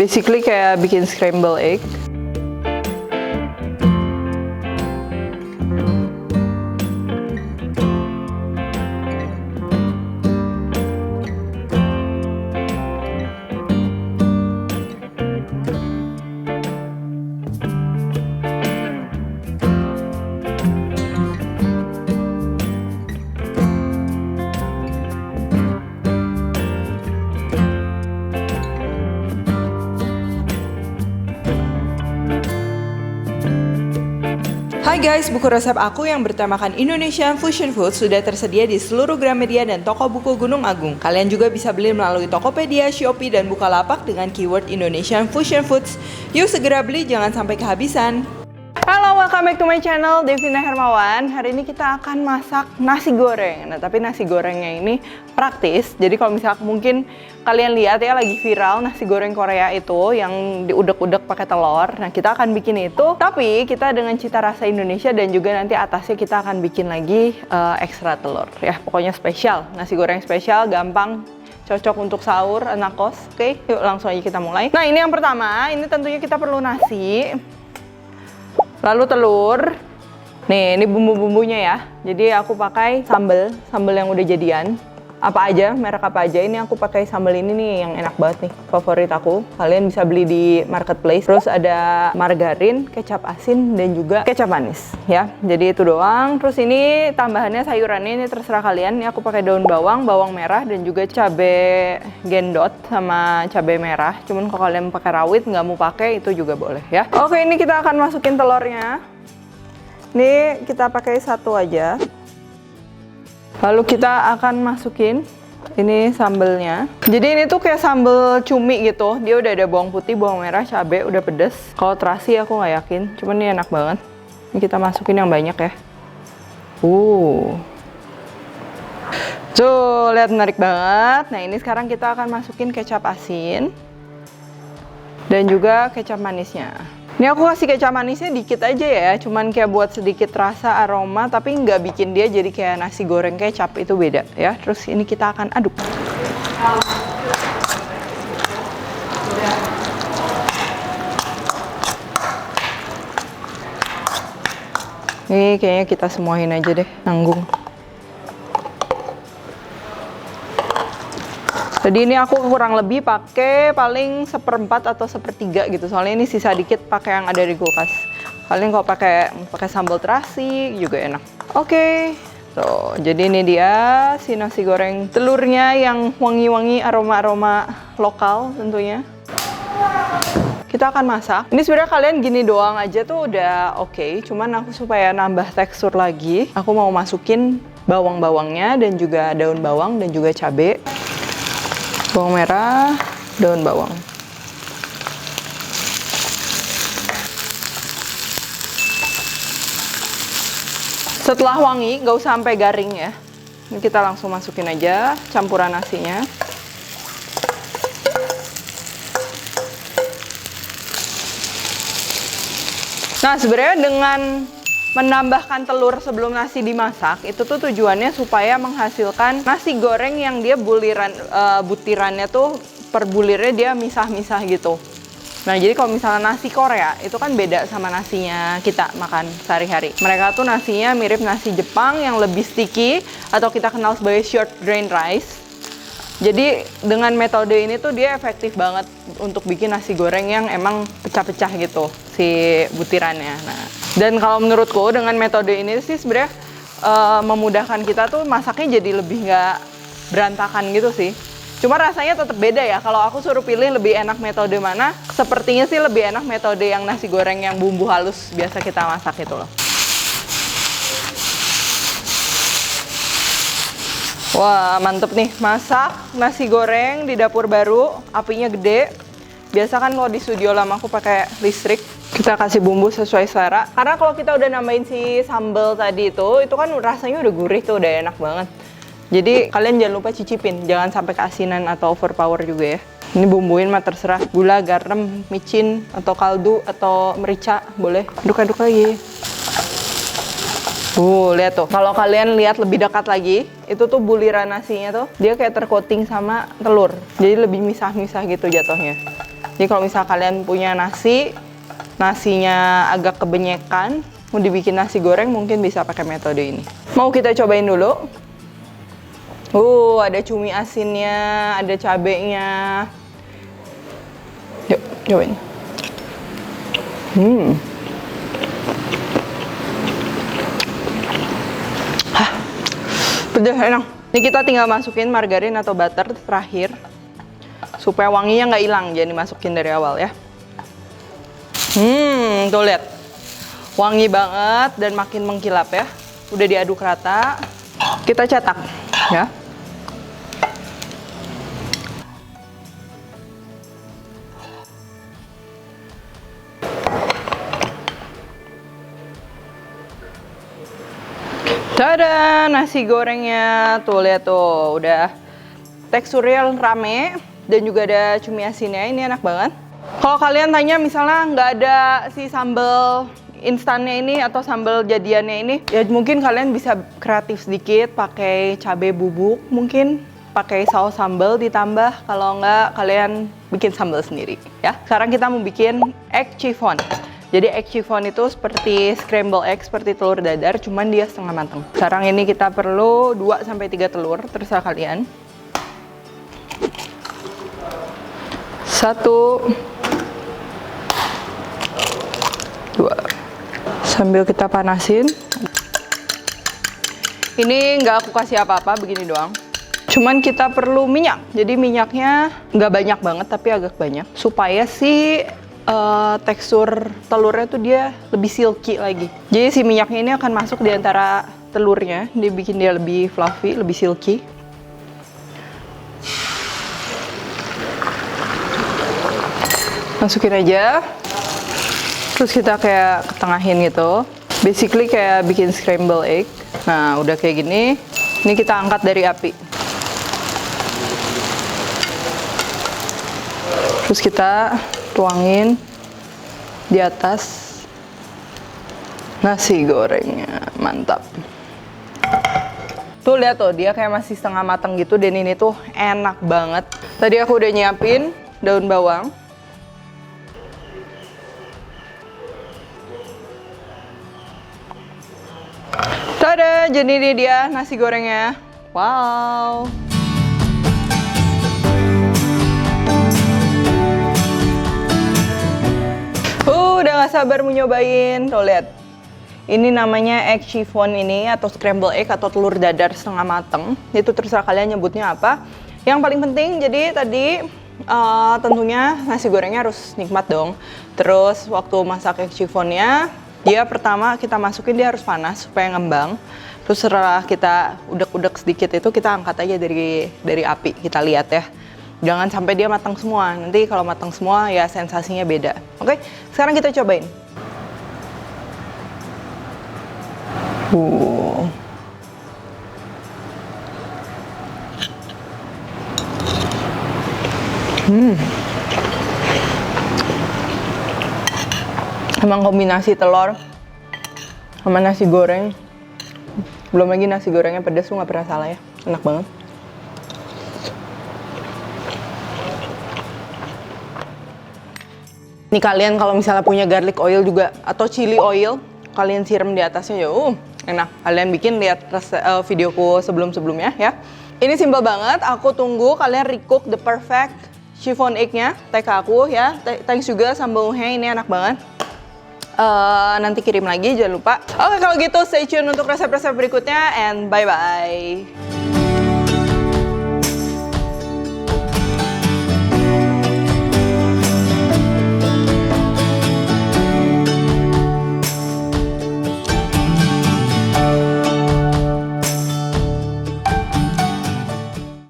Basically kayak bikin scramble egg. Hai guys, buku resep aku yang bertemakan Indonesian Fusion Food sudah tersedia di seluruh Gramedia dan toko buku Gunung Agung. Kalian juga bisa beli melalui Tokopedia, Shopee, dan Bukalapak dengan keyword Indonesian Fusion Foods. Yuk segera beli, jangan sampai kehabisan. Halo, welcome back to my channel, Devina Hermawan. Hari ini kita akan masak nasi goreng. Nah, tapi nasi gorengnya ini praktis. Jadi kalau misalnya mungkin kalian lihat ya lagi viral nasi goreng Korea itu yang diudek-udek pakai telur. Nah, kita akan bikin itu, tapi kita dengan cita rasa Indonesia dan juga nanti atasnya kita akan bikin lagi ekstra telur. Ya, pokoknya spesial. Nasi goreng spesial, gampang. Cocok untuk sahur, anak kos. Oke, yuk langsung aja kita mulai. Nah, ini yang pertama, ini tentunya kita perlu nasi. Lalu telur. Nih, ini bumbu-bumbunya ya. Jadi aku pakai sambal yang udah jadian. Apa aja, merek apa aja. Ini aku pakai sambal ini nih yang enak banget nih, favorit aku. Kalian bisa beli di marketplace. Terus ada margarin, kecap asin, dan juga kecap manis ya. Jadi itu doang. Terus ini tambahannya sayurannya ini terserah kalian. Ini aku pakai daun bawang, bawang merah, dan juga cabai gendot sama cabai merah. Cuman kalau kalian pakai rawit nggak mau pakai itu juga boleh ya. Oke, ini kita akan masukin telurnya. Ini kita pakai satu aja. Lalu kita akan masukin ini sambelnya. Jadi ini tuh kayak sambel cumi gitu. Dia udah ada bawang putih, bawang merah, cabai, udah pedes. Kalau terasi aku nggak yakin, cuman ini enak banget. Ini kita masukin yang banyak ya. Tuh, lihat menarik banget. Nah, ini sekarang kita akan masukin kecap asin dan juga kecap manisnya. Ini aku kasih kecap manisnya dikit aja ya, cuman kayak buat sedikit rasa aroma, tapi nggak bikin dia jadi kayak nasi goreng kecap, itu beda ya. Terus ini kita akan aduk. Ini kayaknya kita semuain aja deh, nanggung. Jadi ini aku kurang lebih pakai paling 1/4 atau 1/3 gitu. Soalnya ini sisa dikit pakai yang ada di kulkas. Kalian kalau pakai sambal terasi juga enak. Oke. Tuh, jadi ini dia si nasi goreng telurnya yang wangi-wangi aroma-aroma lokal tentunya. Kita akan masak. Ini sebenarnya kalian gini doang aja tuh udah oke. Cuman aku supaya nambah tekstur lagi, aku mau masukin bawang-bawangnya dan juga daun bawang dan juga cabai. Bawang merah, daun bawang. Setelah wangi, nggak usah sampai garing ya. Ini kita langsung masukin aja campuran nasinya. Nah, sebenarnya dengan menambahkan telur sebelum nasi dimasak, itu tuh tujuannya supaya menghasilkan nasi goreng yang dia butirannya tuh per bulirnya dia misah-misah gitu. Nah, jadi kalau misalnya nasi Korea itu kan beda sama nasinya kita makan sehari-hari. Mereka tuh nasinya mirip nasi Jepang yang lebih sticky atau kita kenal sebagai short grain rice. Jadi dengan metode ini tuh dia efektif banget untuk bikin nasi goreng yang emang pecah-pecah gitu si butirannya. Nah, dan kalau menurutku dengan metode ini sih sebenarnya memudahkan kita tuh masaknya jadi lebih nggak berantakan gitu sih. Cuma rasanya tetap beda ya. Kalau aku suruh pilih lebih enak metode mana, sepertinya sih lebih enak metode yang nasi goreng yang bumbu halus biasa kita masak itu loh. Wah, mantep nih, masak nasi goreng di dapur baru, apinya gede. Biasa kan kalau di studio lama aku pakai listrik. Kita kasih bumbu sesuai selera. Karena kalau kita udah nambahin si sambal tadi itu kan rasanya udah gurih tuh, udah enak banget. Jadi kalian jangan lupa cicipin, jangan sampai keasinan atau overpower juga ya. Ini bumbuin mah terserah, gula, garam, micin, atau kaldu, atau merica, boleh. Aduk-aduk lagi. Lihat tuh. Kalau kalian lihat lebih dekat lagi, itu tuh buliran nasinya tuh, dia kayak tercoating sama telur. Jadi lebih misah-misah gitu jatuhnya. Jadi kalau misal kalian punya nasinya agak kebenyekan, mau dibikin nasi goreng, mungkin bisa pakai metode ini. Mau kita cobain dulu? Ada cumi asinnya, ada cabenya. Yuk, cobain. Pedas, enak. Ini kita tinggal masukin margarin atau butter terakhir supaya wanginya nggak hilang, jadi dimasukin dari awal ya. Tuh lihat, wangi banget dan makin mengkilap ya. Udah diaduk rata, kita cetak ya. Tada, nasi gorengnya. Tuh lihat tuh, udah teksturnya rame dan juga ada cumi asinnya. Ini enak banget. Kalau kalian tanya misalnya nggak ada si sambal instannya ini atau sambal jadiannya ini, ya mungkin kalian bisa kreatif sedikit pakai cabai bubuk, mungkin pakai saus sambal ditambah. Kalau nggak, kalian bikin sambal sendiri ya. Sekarang kita mau bikin egg chiffon. Jadi egg chiffon itu seperti scramble egg, seperti telur dadar, cuman dia setengah matang. Sekarang ini kita perlu 2-3 telur, terserah kalian. 1, 2. Sambil kita panasin. Ini nggak aku kasih apa-apa, begini doang. Cuman kita perlu minyak. Jadi minyaknya nggak banyak banget, tapi agak banyak. Supaya si tekstur telurnya tuh dia lebih silky lagi. Jadi si minyaknya ini akan masuk di antara telurnya, dia bikin dia lebih fluffy, lebih silky. Masukin aja. Terus kita kayak ketengahin gitu. Basically kayak bikin scramble egg. Nah, udah kayak gini. Ini kita angkat dari api. Terus kita tuangin di atas nasi gorengnya. Mantap. Tuh lihat tuh, dia kayak masih setengah matang gitu dan ini tuh enak banget. Tadi aku udah nyiapin daun bawang. Tada, jadi ini dia nasi gorengnya. Wow. Udah gak sabar mau nyobain. Tuh lihat. Ini namanya egg chiffon ini atau scramble egg atau telur dadar setengah mateng. Itu terserah kalian nyebutnya apa. Yang paling penting jadi tadi tentunya nasi gorengnya harus nikmat dong. Terus waktu masak egg chiffonnya, dia pertama kita masukin dia harus panas supaya ngembang. Terus setelah kita udek-udek sedikit itu kita angkat aja dari api, kita lihat ya. Jangan sampai dia matang semua. Nanti kalau matang semua ya sensasinya beda. Oke, sekarang kita cobain. Emang kombinasi telur sama nasi goreng. Belum lagi nasi gorengnya pedas tuh nggak pernah salah ya. Enak banget. Ini kalian kalau misalnya punya garlic oil juga atau chili oil, kalian siram di atasnya ya, enak. Kalian bikin lihat videoku sebelum-sebelumnya ya. Ini simple banget. Aku tunggu kalian recook the perfect chiffon egg-nya, tag aku ya. Thanks juga sambal uhe, ini enak banget. Nanti kirim lagi, jangan lupa. Oke, kalau gitu stay tune untuk resep-resep berikutnya and bye-bye.